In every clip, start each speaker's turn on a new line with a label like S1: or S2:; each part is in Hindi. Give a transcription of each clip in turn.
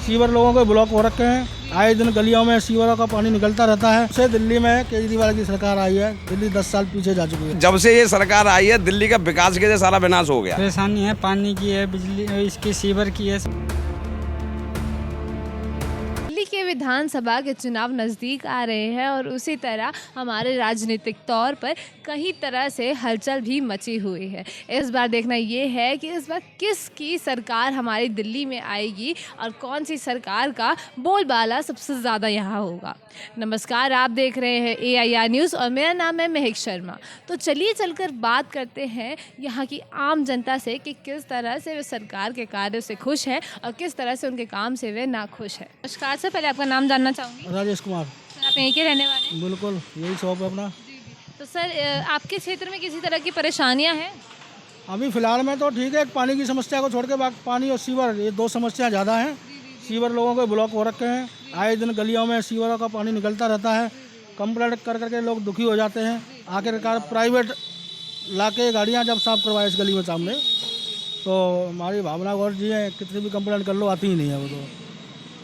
S1: सीवर लोगों के ब्लॉक हो रखे हैं। आए दिन गलियों में सीवरों का पानी निकलता रहता है। से दिल्ली में केजरीवाल की सरकार आई है, दिल्ली 10 साल पीछे जा चुकी है।
S2: जब से ये सरकार आई है दिल्ली का विकास के सारा विनाश हो गया।
S3: परेशानी है, पानी की है, बिजली इसकी, सीवर की है।
S4: दिल्ली के विधानसभा के चुनाव नज़दीक आ रहे हैं और उसी तरह हमारे राजनीतिक तौर पर कई तरह से हलचल भी मची हुई है। इस बार देखना ये है कि इस बार किसकी सरकार हमारी दिल्ली में आएगी और कौन सी सरकार का बोलबाला सबसे ज़्यादा यहाँ होगा। नमस्कार, आप देख रहे हैं AIR न्यूज़ और मेरा नाम है महक शर्मा। तो चलिए चलकर बात करते हैं यहाँ की आम जनता से कि किस तरह से वे सरकार के कार्यों से खुश हैं और किस तरह से उनके काम से वे नाखुश हैं। नमस्कार सर, पहले आपका नाम जानना चाहूँगी।
S1: राजेश कुमार।
S4: सर, आप यहीं के रहने वाले हैं?
S1: बिल्कुल, यही शॉप है अपना।
S4: तो सर, आपके क्षेत्र में किसी तरह की परेशानियां हैं?
S1: अभी फिलहाल में तो ठीक है, पानी की समस्या को छोड़ के बाकी पानी और सीवर, ये दो समस्या ज़्यादा हैं। सीवर लोगों के ब्लॉक हो रखे हैं। आए दिन गलियों में सीवरों का पानी निकलता रहता है। कंप्लेंट कर करके लोग दुखी हो जाते हैं। आखिरकार प्राइवेट लाके गाड़ियाँ जब साफ करवाए इस गली में सामने, तो हमारी भावना गौर जी हैं, कितनी भी कंप्लेंट कर लो आती ही नहीं है वो। तो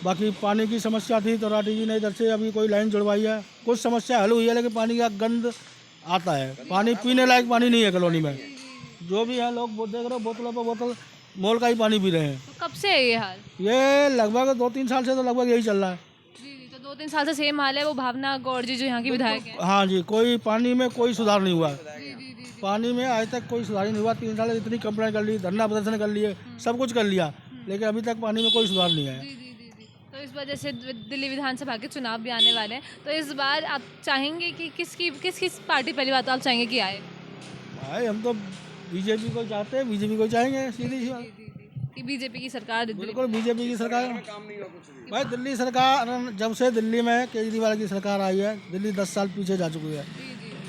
S1: बाकी पानी की समस्या थी तो राठी जी ने इधर से अभी कोई लाइन जुड़वाई है, कुछ समस्या हल हुई है, लेकिन पानी का गंद आता है। पानी पीने लायक पानी नहीं है कॉलोनी में। जो भी है लोग वो देख रहे हो, बोतलों पर बोतल मोल का ही पानी पी रहे हैं।
S4: तो कब से है ये हाल?
S1: ये लगभग 2-3 साल से तो लगभग यही चल रहा है।
S4: जी, तो 2-3 साल से सेम हाल है। वो भावना गौर जी जो यहाँ की विधायक है।
S1: हाँ जी, कोई पानी में कोई सुधार नहीं हुआ। पानी में आज तक कोई सुधार नहीं हुआ। 3 साल से इतनी कंप्लेंट कर ली, धरना प्रदर्शन कर लिए, सब कुछ कर लिया, लेकिन अभी तक पानी में कोई सुधार नहीं है।
S4: तो इस वजह से दिल्ली विधानसभा के चुनाव भी आने वाले हैं, तो इस बार आप चाहेंगे कि किस पार्टी, पहली बात तो आप चाहेंगे कि आए?
S1: भाई हम तो बीजेपी को चाहते हैं, बीजेपी को चाहेंगे, सीधी सी बात।
S4: कि बीजेपी की सरकार
S1: बिल्कुल बीजेपी की सरकार। भाई दिल्ली सरकार, जब से दिल्ली में केजरीवाल की सरकार आई है, दिल्ली 10 साल पीछे जा चुकी है।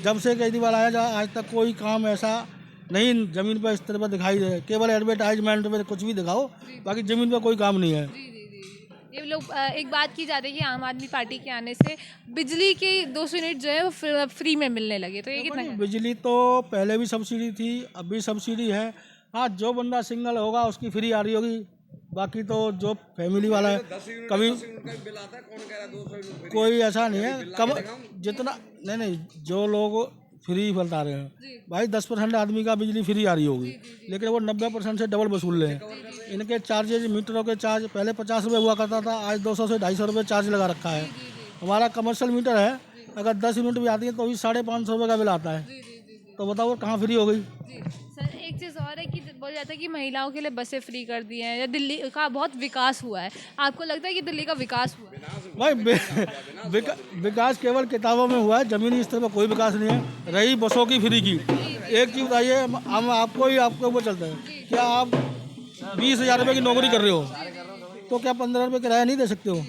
S1: जब से केजरीवाल आया आज तक कोई काम ऐसा नहीं ज़मीन पर इस तरह पर दिखाई दे। केवल एडवर्टाइजमेंट में कुछ भी दिखाओ, बाकी ज़मीन पर कोई काम नहीं है।
S4: ये लोग एक बात की जाती है कि आम आदमी पार्टी के आने से बिजली के 200 यूनिट जो है वो फ्री में मिलने लगे, तो ये कितना है?
S1: बिजली तो पहले भी सब्सिडी थी, अब भी सब्सिडी है। हाँ, जो बंदा सिंगल होगा उसकी फ्री आ रही होगी, बाकी तो जो फैमिली वाला है कभी कोई ऐसा नहीं है। कब जितना नहीं, जो लोग फ्री बता रहे हैं भाई, 10% आदमी का बिजली फ्री आ रही होगी, लेकिन वो 90% से डबल वसूल रहे हैं। इनके चार्जेज, मीटरों के चार्ज पहले 50 रुपये हुआ करता था, आज 200 से 250 रुपये चार्ज लगा रखा है। हमारा कमर्शियल मीटर है, अगर 10 यूनिट भी आती है तो भी 550 रुपये का बिल आता है। तो बताओ कहाँ फ्री हो गई?
S4: सर, एक चीज़ और है कि बोला जाता है कि महिलाओं के लिए बसें फ्री कर दी हैं, या दिल्ली का बहुत विकास हुआ है। आपको लगता है कि दिल्ली का विकास हुआ है?
S1: भाई विकास केवल किताबों में हुआ है, ज़मीनी स्तर पर कोई विकास नहीं है। रही बसों की फ्री की, एक चीज़ बताइए, हम आपको वो चलता है क्या? आप 20,000 रुपये की नौकरी कर रहे हो तो क्या 15 रुपये किराया नहीं दे सकते हो?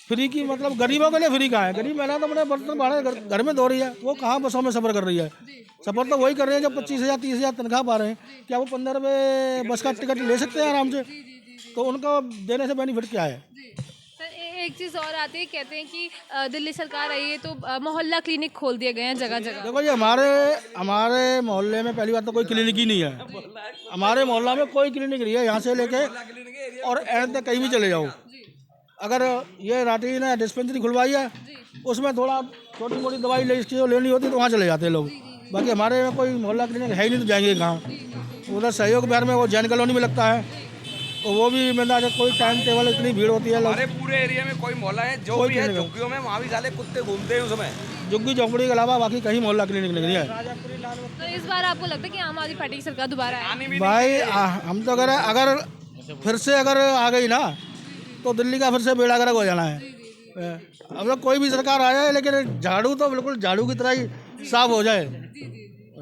S1: फ्री की मतलब गरीबों के लिए फ्री कहाँ है? गरीब महिला तो अपने बर्तन भाड़े घर में धो रही है, वो कहाँ बसों में सफ़र कर रही है? सफ़र तो वही कर रहे हैं जो 25,000 30,000 तनख्वाह पा रहे हैं। क्या वो 15 रुपये बस का टिकट ले सकते हैं आराम से? तो उनको देने से बेनिफिट क्या है?
S4: सर, एक चीज़ और आती है, कहते हैं कि दिल्ली सरकार आई है तो मोहल्ला क्लिनिक खोल दिए गए हैं जगह जगह।
S1: देखो जी, हमारे मोहल्ले में पहली बात तो कोई क्लिनिक ही नहीं है। हमारे मोहल्ला में कोई क्लिनिक नहीं है, यहाँ से लेके और एंड तक कहीं भी चले जाओ। अगर ये राठी ने डिस्पेंसरी खुलवाई है, उसमें थोड़ा छोटी मोटी दवाई लेनी होती तो वहाँ चले जाते हैं लोग। बाकी हमारे में कोई मोहल्ला क्लिनिक है ही नहीं, तो जाएंगे कहाँ? उधर सहयोग बिहार में वो जैन कॉलोनी में लगता है, तो वो भी मेरा कोई टाइम टेबल, इतनी भीड़ होती है।
S2: हमारे पूरे एरिया में कोई मोहल्ला है जो भी है झुग्गियों में, वहाँ भी साले कुत्ते घूमते हैं उसमें।
S1: झुग्गी झोंपड़ी के अलावा बाकी कहीं मोहल्ला क्लिनिक नहीं है।
S4: तो इस बार आपको लगता है कि आम आदमी पार्टी की सरकार दोबारा आए?
S1: भाई हम तो अगर फिर से अगर आ गई ना तो दिल्ली का फिर से बेड़ा गर्क हो जाना है। अब लोग कोई भी सरकार आ जाए, लेकिन झाड़ू तो बिल्कुल झाड़ू की तरह ही साफ हो जाए।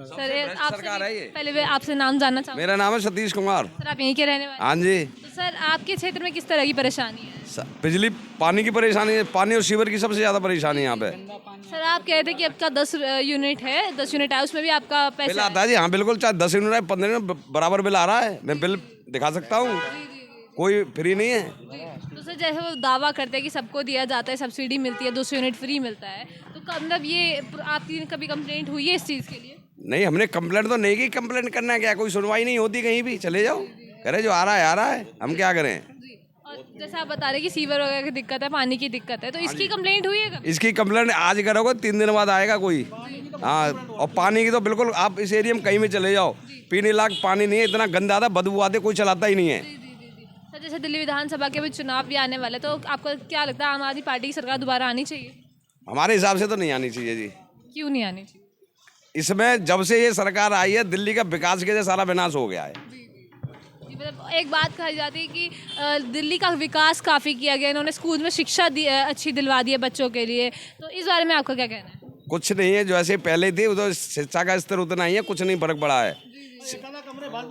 S4: सर, सरकार है ये। पहले मैं आपसे नाम जानना चाहूँगा।
S2: मेरा नाम है सतीश कुमार।
S4: सर, आप यहीं के रहने वाले?
S2: हाँ जी।
S4: तो सर, आपके क्षेत्र में किस तरह की परेशानी है?
S2: बिजली, पानी की परेशानी है, पानी और सीवर की सबसे ज़्यादा परेशानी है यहाँ पे।
S4: सर, आप कह रहे थे कि आपका 10 यूनिट है, 10 यूनिट है, उसमें भी आपका
S2: बिल
S4: पैसा
S2: आता है जी। हाँ बिल्कुल, चाहे 10 यूनिट है, 15 यूनिट बराबर बिल आ रहा है। मैं बिल दिखा सकता हूँ, कोई फ्री नहीं है।
S4: तो सर, जैसे वो दावा करते हैं कि सबको दिया जाता है, सब्सिडी मिलती है, 200 यूनिट फ्री मिलता है, तो मतलब ये आपकी कभी कंप्लेंट हुई है इस चीज़ के लिए?
S2: नहीं, हमने कंप्लेंट तो नहीं की। कंप्लेंट करना क्या, कोई सुनवाई नहीं होती कहीं भी। चले जाओ, करे जो आ रहा है, हम क्या करें?
S4: और जैसे आप बता रहे कि सीवर वगैरह की दिक्कत है, पानी की दिक्कत है, तो इसकी कंप्लेंट हुई है कभी?
S2: इसकी कंप्लेंट आज करोगे 3 दिन बाद आएगा कोई। हाँ, और पानी की तो बिल्कुल आप इस एरिया में कहीं भी चले जाओ, पीने लायक पानी नहीं है, इतना गंदा आता, बदबू आते, कोई चलाता ही नहीं है।
S4: सर जैसे दिल्ली विधानसभा के भी चुनाव भी आने वाले, तो आपको क्या लगता है आम आदमी पार्टी की सरकार दोबारा आनी चाहिए?
S2: हमारे हिसाब से तो नहीं आनी चाहिए जी।
S4: क्यों नहीं आनी चाहिए?
S2: इसमें जब से ये सरकार आई है, दिल्ली का विकास के लिए सारा विनाश हो गया है।
S4: जी, मतलब एक बात कही जाती है कि दिल्ली का विकास काफ़ी किया गया, इन्होंने स्कूल में शिक्षा अच्छी दिलवा दी है बच्चों के लिए, तो इस बारे में आपका क्या कहना है?
S2: कुछ नहीं है, जो ऐसे पहले थी, वो तो शिक्षा का स्तर उतना ही है, कुछ नहीं फर्क पड़ा है।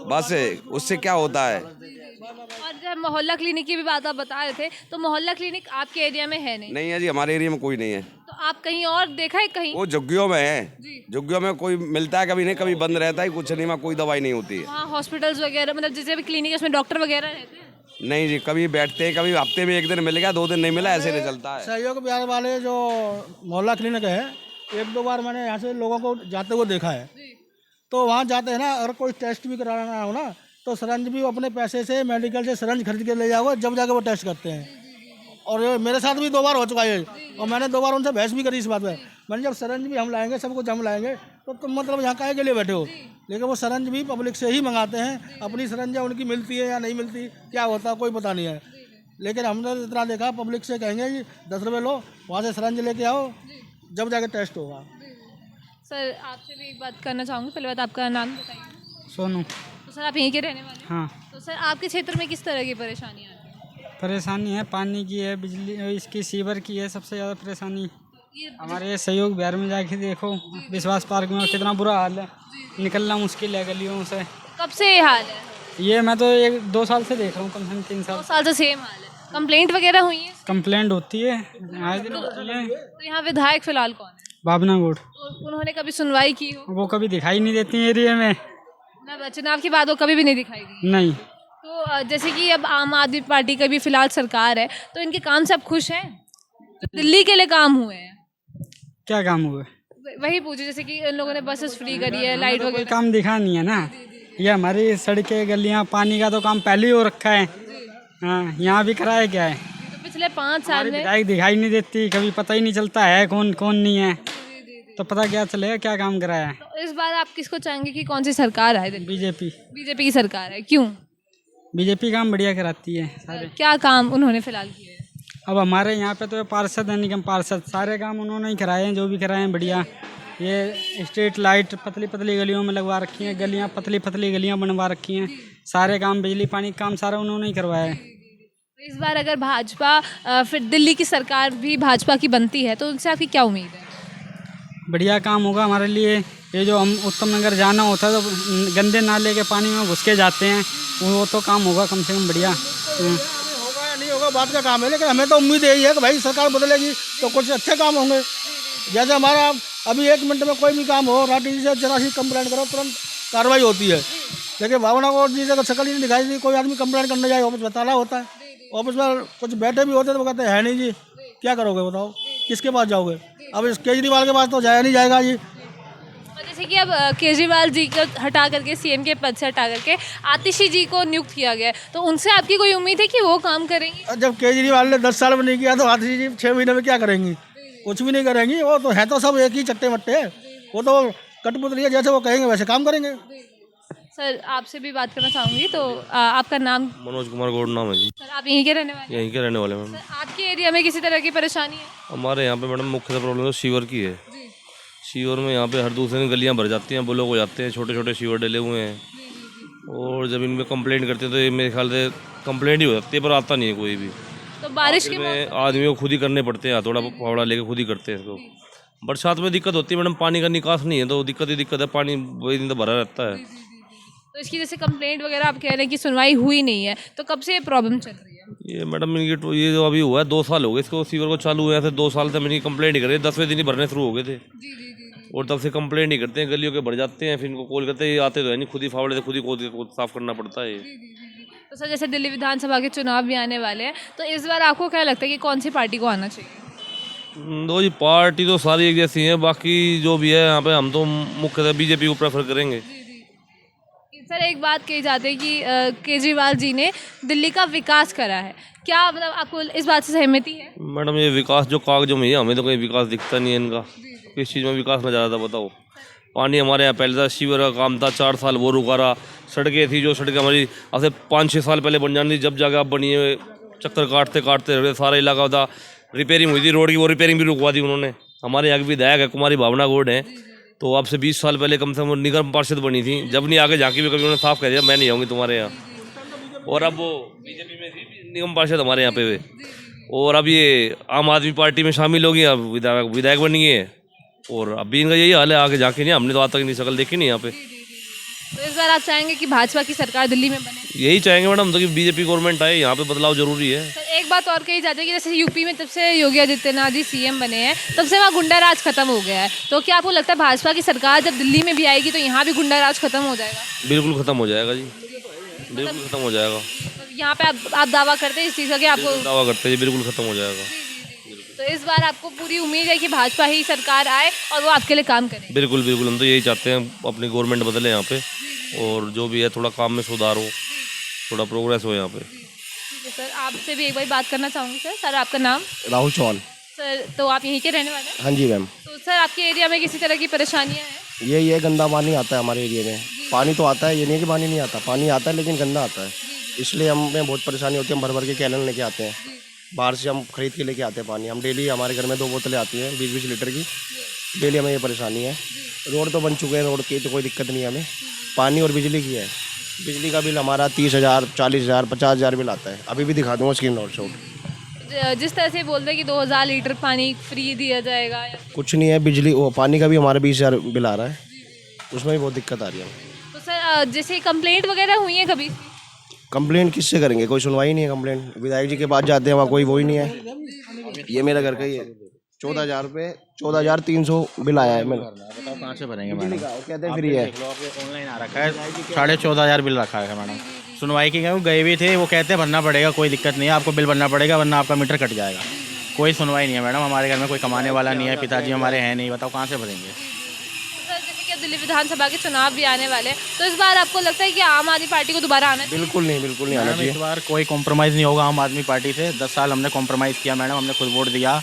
S2: बस उससे क्या होता है।
S4: और जब मोहल्ला क्लिनिक की भी बात आप बता रहे थे, तो मोहल्ला क्लिनिक आपके एरिया में है नहीं?
S2: नहीं है जी, हमारे एरिया में कोई नहीं है।
S4: तो आप कहीं और देखा है कहीं?
S2: वो झुग्गियों में है, झुग्गियों में कोई मिलता है, कभी नहीं, कभी बंद रहता है, कुछ नहीं, में कोई दवाई नहीं होती है।
S4: वहाँ हॉस्पिटल्स वगैरह, मतलब जैसे भी क्लिनिक है उसमें डॉक्टर वगैरह रहते हैं?
S2: नहीं जी, कभी बैठते हैं, कभी हफ्ते में 1 दिन मिल गया, 2 दिन नहीं मिला, ऐसे नहीं चलता है।
S1: सहयोग बिहार वाले जो मोहल्ला क्लिनिक है, 1-2 बार मैंने यहाँ से लोगों को जाते हुए देखा है। तो वहाँ जाते हैं ना, अगर कोई टेस्ट भी कराना हो ना, तो सरंज भी अपने पैसे से मेडिकल से सरंज खरीद के ले जाओगे, जब जाके वो टेस्ट करते हैं। और ये मेरे साथ भी 2 बार हो चुका है, और मैंने 2 बार उनसे बहस भी करी इस बात पे। मैंने जब सरंज भी हम लाएंगे, सब कुछ हम लाएंगे, तो तुम मतलब यहाँ काहे के लिए बैठे हो? लेकिन वो सरंज भी पब्लिक से ही मंगाते हैं, अपनी सरंजा उनकी मिलती है या नहीं मिलती, क्या होता है कोई पता नहीं है। लेकिन हमने इतना देखा, पब्लिक से कहेंगे जी 10 रुपये लो, वहाँ से सरंज लेके आओ, जब जाके टेस्ट होगा।
S4: सर आपसे भी एक बात करना चाहूँगी, पहले बात आपका नाम बताइए।
S3: सोनू।
S4: तो सर आप यहीं के रहने वाले हैं?
S3: हाँ।
S4: तो सर आपके क्षेत्र में किस तरह की परेशानियाँ आती हैं?
S3: परेशानी है, पानी की है, बिजली इसकी, सीवर की है, सबसे ज़्यादा परेशानी।
S4: ये
S3: हमारे ये सहयोग बिहार में जाके देखो, विश्वास पार्क में कितना बुरा हाल है, निकलना मुश्किल है गलियों से।
S4: कब से ये हाल है?
S3: ये मैं तो 1-2 साल से देख रहा हूँ, कम से कम 3
S4: 2
S3: साल।
S4: साल से सेम हाल है। कंप्लेंट वगैरह हुई है?
S3: कंप्लेंट होती है, आए दिन होती है।
S4: तो यहाँ विधायक फिलहाल कौन है?
S3: भावना गोड,
S4: तो उन्होंने कभी सुनवाई की हो?
S3: वो कभी दिखाई नहीं देती एरिया में।
S4: ना चुनाव की बात हो, कभी भी नहीं दिखाई दी?
S3: नहीं।
S4: तो जैसे कि अब आम आदमी पार्टी का भी फिलहाल सरकार है, तो इनके काम से आप खुश हैं? जो दिल्ली के लिए काम हुए हैं,
S3: क्या काम हुआ?
S4: वही पूछे, जैसे कि इन लोगों ने बसेस फ्री करी है, लाइट
S3: कोई
S4: वगैरह।
S3: काम दिखा नहीं है ना। ये हमारी सड़कें, गलियाँ, पानी का तो काम पहले ही हो रखा है। हाँ, यहाँ भी कराया क्या है?
S4: तो पिछले 5 साल में
S3: विधायक दिखाई नहीं देती, कभी पता ही नहीं चलता है कौन कौन नहीं है, तो पता क्या चलेगा क्या काम कराया है।
S4: तो इस बार आप किसको चाहेंगे कि कौन सी सरकार आए?
S3: बीजेपी।
S4: बीजेपी की सरकार है, क्यों?
S3: बीजेपी काम बढ़िया कराती है सारे।
S4: क्या काम उन्होंने फिलहाल किए हैं?
S3: अब हमारे यहाँ पे तो पार्षद है, निगम पार्षद, सारे काम उन्होंने ही कराए हैं, जो भी कराए हैं बढ़िया। ये स्ट्रीट लाइट पतली पतली गलियों में लगवा रखी हैं, गलियाँ पतली पतली गलियाँ बनवा रखी हैं, सारे काम, बिजली पानी का काम सारा उन्होंने ही करवाया है।
S4: तो इस बार अगर भाजपा फिर दिल्ली की सरकार भी भाजपा की बनती है, तो उनसे आपकी क्या उम्मीद है?
S3: बढ़िया काम होगा हमारे लिए। ये जो हम उत्तम नगर जाना होता है तो गंदे नाले के पानी में घुस के जाते हैं, वो तो काम होगा कम से कम बढ़िया।
S1: होगा या नहीं होगा बात का काम है, लेकिन हमें तो उम्मीद यही है कि भाई सरकार बदलेगी तो कुछ अच्छे काम होंगे। जैसे हमारा अभी 1 मिनट में कोई भी काम हो, राठी जी से जरा सी कंप्लेंट करो, तुरंत कार्रवाई होती है। लेकिन भावना को जी से शक्ल ही नहीं दिखाई दी, कोई आदमी कंप्लेंट करने जाए ऑफिस में ताला होता है, ऑफिस में कुछ बैठे भी होते तो वो कहते हैं है नहीं जी, क्या करोगे बताओ, किसके पास जाओगे? अब इस केजरीवाल के पास तो जाया नहीं जाएगा जी।
S4: और जैसे कि अब केजरीवाल जी को हटा करके, सीएम के पद से हटा करके आतिशी जी को नियुक्त किया गया है, तो उनसे आपकी कोई उम्मीद है कि वो काम करेंगी?
S1: जब केजरीवाल ने 10 साल में नहीं किया तो आतिशी जी 6 महीने में क्या करेंगी? कुछ भी नहीं करेंगी। वो तो है तो सब एक ही चट्टे मट्टे, वो तो कठपुतली है, जैसे वो कहेंगे वैसे काम करेंगे।
S4: सर आपसे भी बात करना चाहूँगी, तो आपका नाम?
S5: मनोज कुमार गौड़ नाम है जी।
S4: सर आप यहीं के रहने वाले हैं?
S5: यहीं के रहने वाले मैम।
S4: सर आपके एरिया में किसी तरह की परेशानी है?
S5: हमारे यहाँ पे मैडम मुख्य प्रॉब्लम तो सीवर की है। सीवर में यहाँ पे हर दूसरे दिन गलियाँ भर जाती हैं, ब्लॉक हो जाते हैं, छोटे छोटे सीवर डले हुए हैं। और जब इनमें कंप्लेंट करते हैं तो ये मेरे ख्याल से कंप्लेंट ही हो जाती है, पर आता नहीं है कोई भी।
S4: तो बारिश के
S5: में आदमी को खुद ही करने पड़ते हैं, हथौड़ा फावड़ा लेके खुद ही करते हैं इसको। बरसात में दिक्कत होती है मैडम, पानी का निकास नहीं है तो दिक्कत ही दिक्कत है, पानी वही दिन तो भरा रहता है।
S4: तो इसकी जैसे कंप्लेंट वगैरह आप कह रहे हैं कि सुनवाई हुई नहीं है, तो कब से ये प्रॉब्लम चल रही है?
S5: ये मैडम इनकी ये जो अभी हुआ है 2 साल हो गए इसको सीवर को चालू हुए थे। 2 साल से मेरी कंप्लेंट ही कर रही है, 10वें दिन ही भरने शुरू हो गए थे और तब से कंप्लेंट ही करते हैं, गलियों के भर जाते हैं, फिर इनको कॉल करते हैं, ये आते तो है नहीं, खुद ही फावड़े से खुद ही खुद साफ करना पड़ता है।
S4: तो सर जैसे दिल्ली विधानसभा के चुनाव भी आने वाले हैं, तो इस बार आपको क्या लगता है कि कौन सी पार्टी को आना चाहिए?
S5: दो जी पार्टी तो सारी एक जैसी है, बाकी जो भी है यहाँ पे हम तो मुख्यतः बीजेपी को प्रेफर करेंगे।
S4: सर एक बात कही जाती है कि केजरीवाल जी ने दिल्ली का विकास करा है, क्या मतलब आपको इस बात से सहमति है?
S5: मैडम ये विकास जो कागजों में है, हमें तो कहीं विकास दिखता नहीं है इनका। किस चीज़ में विकास नजर आता बताओ। पानी हमारे यहाँ पहले था, सीवर का काम था, 4 साल वो रुका रहा। सड़कें थी जो सड़कें हमारी आज से 5-6 साल पहले बन जानी थी, जब जाके आप बनी है चक्कर काटते काटते सारा इलाका था। रिपेयरिंग हुई थी रोड की, वो रिपेयरिंग भी रुकवा दी उन्होंने। हमारे यहाँ की विधायक है कुमारी भावना गौड़ है, तो अब से 20 साल पहले कम से कम निगम पार्षद बनी थी, जब नहीं आगे झांकी भी कभी उन्होंने साफ कह दिया मैं नहीं आऊँगी तुम्हारे यहाँ। और अब वो बीजेपी में थी निगम पार्षद हमारे यहाँ पे वे, और अब ये आम आदमी पार्टी में शामिल होगी, अब विधायक बन गई है। और अब भी इनका यही हाल है, आगे जाके नहीं, हमने तो आज तक नहीं शक्ल देखी नहीं यहाँ पे।
S4: तो इस बार आप चाहेंगे कि भाजपा की सरकार दिल्ली में बने?
S5: यही चाहेंगे मैडम, तो कि बीजेपी गवर्नमेंट आए, यहाँ पे बदलाव जरूरी है।
S4: सर एक बात और कही जाती है कि जैसे यूपी में जब से योगी आदित्यनाथ जी सीएम बने हैं तब से वहाँ गुंडा राज खत्म हो गया है, तो क्या आपको लगता है भाजपा की सरकार जब दिल्ली में भी आएगी तो यहाँ भी गुंडा राज खत्म हो जाएगा?
S5: बिल्कुल खत्म हो जाएगा जी, बिल्कुल खत्म हो जाएगा।
S4: यहाँ पे आप दावा करते हैं इस चीज़ का कि आपको?
S5: दावा करते हैं जी, बिल्कुल खत्म हो जाएगा।
S4: तो इस बार आपको पूरी उम्मीद है कि भाजपा ही सरकार आए और वो आपके लिए काम करे?
S5: बिल्कुल बिल्कुल, हम तो यही चाहते हैं, अपनी गवर्नमेंट बदले यहाँ पे, और जो भी है थोड़ा काम में सुधार हो, थोड़ा प्रोग्रेस हो यहाँ पे।
S4: ठीक है सर, आपसे भी एक बार बात करना चाहूँगी। सर आपका नाम?
S6: राहुल चौहान।
S4: सर तो आप यहीं के रहने वाले हैं?
S6: हाँ जी मैम।
S4: तो सर आपके एरिया में किसी तरह की परेशानियाँ हैं?
S6: ये गंदा पानी आता है हमारे एरिया में। पानी तो आता है, ये नहीं कि पानी नहीं आता, पानी आता है लेकिन गंदा आता है, इसलिए हमें बहुत परेशानी होती है। हम भर भर के कैलन लेके आते हैं, बाहर से हम खरीद के लेके आते हैं पानी। हम डेली, हमारे घर में 2 बोतलें आती हैं 20-20 लीटर की, डेली हमें ये परेशानी है। रोड तो बन चुके हैं, रोड की तो कोई दिक्कत नहीं है हमें, पानी और बिजली की है। बिजली का बिल हमारा 30,000, 40,000, 50,000 बिल आता है। अभी भी दिखा दूँगा स्क्रीन शॉट।
S4: जिस तरह से बोलते हैं कि 2000 लीटर पानी फ्री दिया जाएगा या
S6: कुछ नहीं है, बिजली वो पानी का भी हमारा 20,000 बिल आ रहा है, उसमें भी बहुत दिक्कत आ रही है।
S4: तो सर जैसे कंप्लेंट वगैरह हुई है कभी?
S6: कंप्लेंट किससे करेंगे, कोई सुनवाई नहीं है। कंप्लेंट विधायक जी के पास जाते हैं, वहाँ कोई वो ही नहीं है। ये मेरा घर का ही है, 14,000 रुपये, 14,300 बिल आया है। मैं
S7: बताओ कहाँ से भरेंगे मैडम?
S6: कहते हैं फ्री है,
S7: ऑनलाइन आ रखा है, 14,500 बिल रखा है मैडम। सुनवाई की क्यों गए भी थे, वो कहते हैं भरना पड़ेगा, कोई दिक्कत नहीं है, आपको बिल भरना पड़ेगा वरना आपका मीटर कट जाएगा। कोई सुनवाई नहीं है मैडम, हमारे घर में कोई कमाने वाला नहीं है, पिताजी हमारे हैं नहीं, बताओ कहाँ से भरेंगे?
S4: सर जैसे कि अब दिल्ली विधानसभा के चुनाव भी आने वाले हैं, तो इस बार आपको लगता है कि आम आदमी पार्टी को दोबारा आना चाहिए?
S6: बिल्कुल नहीं आना
S7: मैडम
S6: चाहिए।
S7: इस बार कोई कॉम्प्रोमाइज़ नहीं होगा आम आदमी पार्टी से। 10 साल हमने कॉम्प्रोमाइज़ किया मैडम, हमने खुद वोट दिया,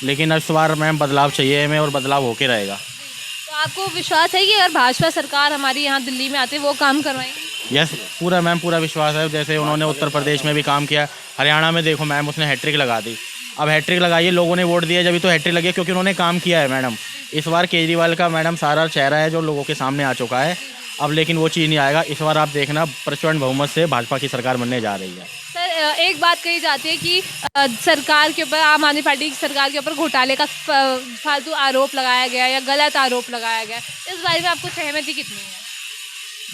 S7: लेकिन इस बार मैम बदलाव चाहिए हमें, और बदलाव होके रहेगा।
S4: तो आपको विश्वास है कि अगर भाजपा सरकार हमारी यहाँ दिल्ली में आती है वो काम करवाएंगे?
S7: यस, पूरा मैम पूरा विश्वास है। जैसे उन्होंने उत्तर प्रदेश में भी काम किया, हरियाणा में देखो मैम उसने हैट्रिक लगा दी। अब हैट्रिक लगाई है, लोगों ने वोट दिया जब तो हैट्रिक लगी है, क्योंकि उन्होंने काम किया है मैडम। इस बार केजरीवाल का मैडम सारा चेहरा है जो लोगों के सामने आ चुका है, अब लेकिन वो चीज़ नहीं आएगा। इस बार आप देखना प्रचंड बहुमत से भाजपा की सरकार बनने जा रही है।
S4: सर एक बात कही जाती है कि सरकार के ऊपर, आम आदमी पार्टी की सरकार के ऊपर घोटाले का फालतू आरोप लगाया गया या गलत आरोप लगाया गया, इस बारे में आपको सहमति कितनी है?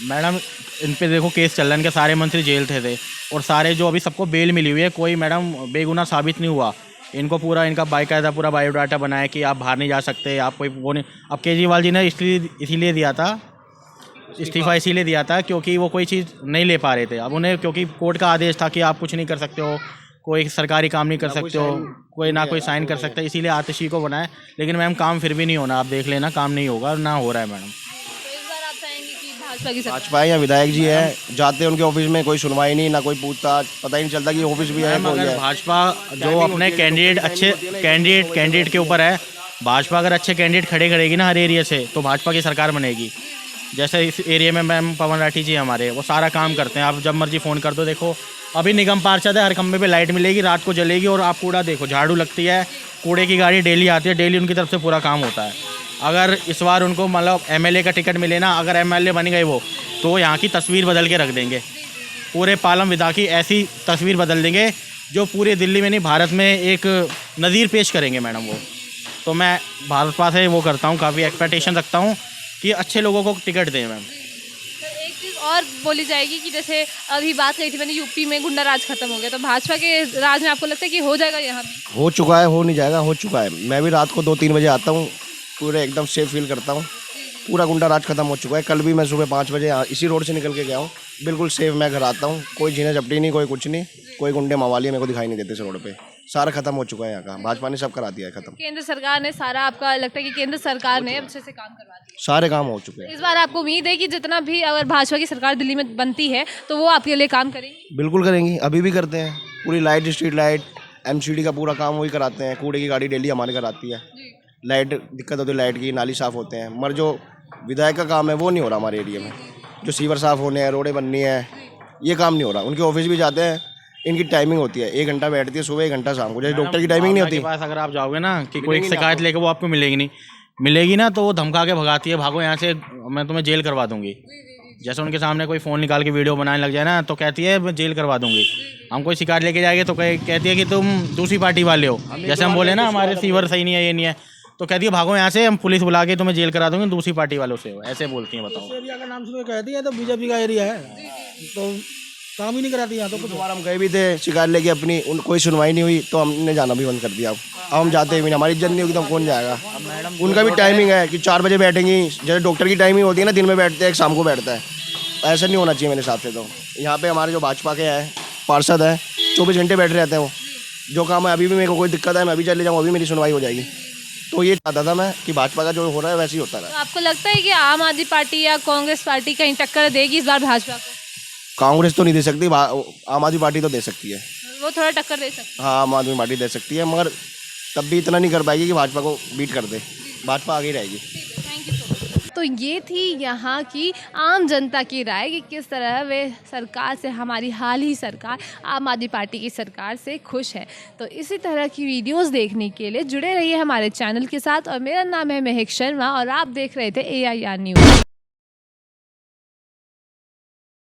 S7: मैडम इन पे देखो केस चल रहा है, इनके सारे मंत्री जेल थे और सारे जो अभी सबको बेल मिली हुई है, कोई मैडम बेगुनाह साबित नहीं हुआ। इनको पूरा इनका बाकायदा पूरा बायोडाटा बनाया कि आप बाहर नहीं जा सकते, आप कोई वो नहीं। अब केजरीवाल जी ने इसीलिए दिया था इस्तीफ़ा, इसीलिए दिया था क्योंकि वो कोई चीज़ नहीं ले पा रहे थे। अब उन्हें क्योंकि कोर्ट का आदेश था कि आप कुछ नहीं कर सकते हो, कोई सरकारी काम नहीं कर सकते हो, कोई ना कोई साइन कर सकता है, इसीलिए आतिशी को बनाया। लेकिन मैम काम फिर भी नहीं होना, आप देख लेना काम नहीं होगा, ना हो रहा है मैडम।
S6: भाजपा या विधायक जी है, जाते हैं उनके ऑफिस में, कोई सुनवाई नहीं, ना कोई पूछताछ, पता ही नहीं चलता कि ऑफिस भी है कोई है।
S7: भाजपा जो अपने कैंडिडेट अच्छे कैंडिडेट के ऊपर है, भाजपा अगर अच्छे कैंडिडेट खड़े करेगी ना हर एरिया से, तो भाजपा की सरकार बनेगी। जैसे इस एरिया में मैम पवन राठी जी हमारे, वो सारा काम करते हैं, आप जब मर्जी फ़ोन कर दो। देखो अभी निगम पार्षद है, हर खंभे पे लाइट मिलेगी, रात को जलेगी, और आप कूड़ा देखो, झाड़ू लगती है, कूड़े की गाड़ी डेली आती है, डेली उनकी तरफ से पूरा काम होता है। अगर इस बार उनको मतलब एमएलए का टिकट मिले ना, अगर एमएलए बन गए वो, तो यहाँ की तस्वीर बदल के रख देंगे, पूरे पालम विदा की ऐसी तस्वीर बदल देंगे जो पूरे दिल्ली में नहीं भारत में एक नज़ीर पेश करेंगे मैडम वो। तो मैं भाजपा से वो करता हूँ, काफ़ी एक्सपेक्टेशन रखता हूँ कि अच्छे लोगों को टिकट दें मैम।
S4: एक चीज़ और बोली जाएगी कि जैसे अभी बात कही थी मैंने, यूपी में गुंडा राज खत्म हो गया, तो भाजपा के राज में आपको लगता है कि हो जाएगा यहाँ भी?
S6: हो चुका है, हो नहीं जाएगा, हो चुका है। मैं भी रात को 2-3 बजे आता हूँ, पूरे एकदम सेफ फील करता हूँ, पूरा गुंडा राज खत्म हो चुका है। कल भी मैं सुबह 5 बजे इसी रोड से निकल के गया हूँ, बिल्कुल सेफ मैं घर आता हूँ, कोई झीना झपटी नहीं, कोई कुछ नहीं, कोई गुंडे मवाली मेरे को दिखाई नहीं देते इस रोड पे। सारा खत्म हो चुका है यहाँ का, भाजपा ने सब करा दिया है खत्म।
S4: केंद्र सरकार ने सारा, आपका लगता है कि केंद्र सरकार ने अच्छे से काम करवा दिया?
S6: सारे काम हो चुके हैं।
S4: इस बार आपको उम्मीद है कि जितना भी अगर भाजपा की सरकार दिल्ली में बनती है तो वो आपके लिए काम करेगी?
S6: बिल्कुल करेंगी, अभी भी करते हैं। पूरी लाइट, स्ट्रीट लाइट, MCD का पूरा काम वही कराते हैं। कूड़े की गाड़ी डेली हमारे घर आती है। लाइट दिक्कत होती है, लाइट की, नाली साफ़ होते हैं, मगर जो विधायक का काम है वो नहीं हो रहा हमारे एरिया में। जो सीवर साफ़ होने हैं, रोडें बननी है, ये काम नहीं हो रहा। उनके ऑफिस भी जाते हैं, इनकी टाइमिंग होती है, 1 घंटा बैठती है सुबह, 1 घंटा शाम को। जैसे डॉक्टर की टाइमिंग नहीं होती।
S7: पास अगर आप जाओगे ना कि कोई शिकायत लेके, वो आपको मिलेगी ना तो वो धमका के भगाती है, भागो यहाँ से, मैं तुम्हें जेल करवा दूंगी। जैसे उनके सामने कोई फ़ोन निकाल के वीडियो बनाने लग जाए ना तो कहती है मैं जेल करवा दूंगी। हम कोई शिकायत लेके जाएंगे तो कहती है कि तुम दूसरी पार्टी वाले हो। जैसे हम बोले ना हमारे सीवर सही नहीं है, ये नहीं है, तो कहती है भागो यहाँ से, हम पुलिस बुला के तुम्हें जेल करा दूंगे, दूसरी पार्टी वालों से हो। ऐसे बोलती हैं, बताओ।
S1: एरिया का नाम सुन के कहती है तो बीजेपी का एरिया है, तो काम ही नहीं कराती यहाँ। तो कुछ
S6: बार हम गए भी थे शिकायत लेके अपनी, कोई सुनवाई नहीं हुई तो हमने जाना भी बंद कर दिया। अब हम जाते भी नहीं, हमारी इज्जत नहीं होगी तो हम कौन जाएगा। उनका भी टाइमिंग है कि 4 बजे बैठेंगी, जैसे डॉक्टर की टाइमिंग होती है ना, दिन में बैठते हैं, एक शाम को बैठता है। ऐसा नहीं होना चाहिए मेरे हिसाब से। तो यहाँ पे हमारे जो भाजपा के हैं पार्षद हैं, 24 घंटे बैठे रहते हैं वो। जो काम है, अभी भी मेरे को कोई दिक्कत है मैं अभी चले जाऊँ, अभी मेरी सुनवाई हो जाएगी। तो ये चाहता था मैं कि भाजपा का जो हो रहा है वैसे ही होता रहा।
S4: तो आपको लगता है कि आम आदमी पार्टी या कांग्रेस पार्टी कहीं टक्कर देगी इस बार भाजपा को?
S6: कांग्रेस तो नहीं दे सकती, आम आदमी पार्टी तो दे सकती है।
S4: वो थोड़ा टक्कर दे सकती
S6: हाँ, आम आदमी पार्टी दे सकती है, मगर तब भी इतना नहीं कर पाएगी कि भाजपा को बीट कर दे। भाजपा आगे ही रहेगी।
S4: है। Thank you so much. तो ये थी यहाँ की आम जनता की राय कि किस तरह वे सरकार से, हमारी हाल ही सरकार आम आदमी पार्टी की सरकार से खुश है। तो इसी तरह की वीडियोस देखने के लिए जुड़े रहिए हमारे चैनल के साथ। और मेरा नाम है महक शर्मा और आप देख रहे थे AIR न्यूज़।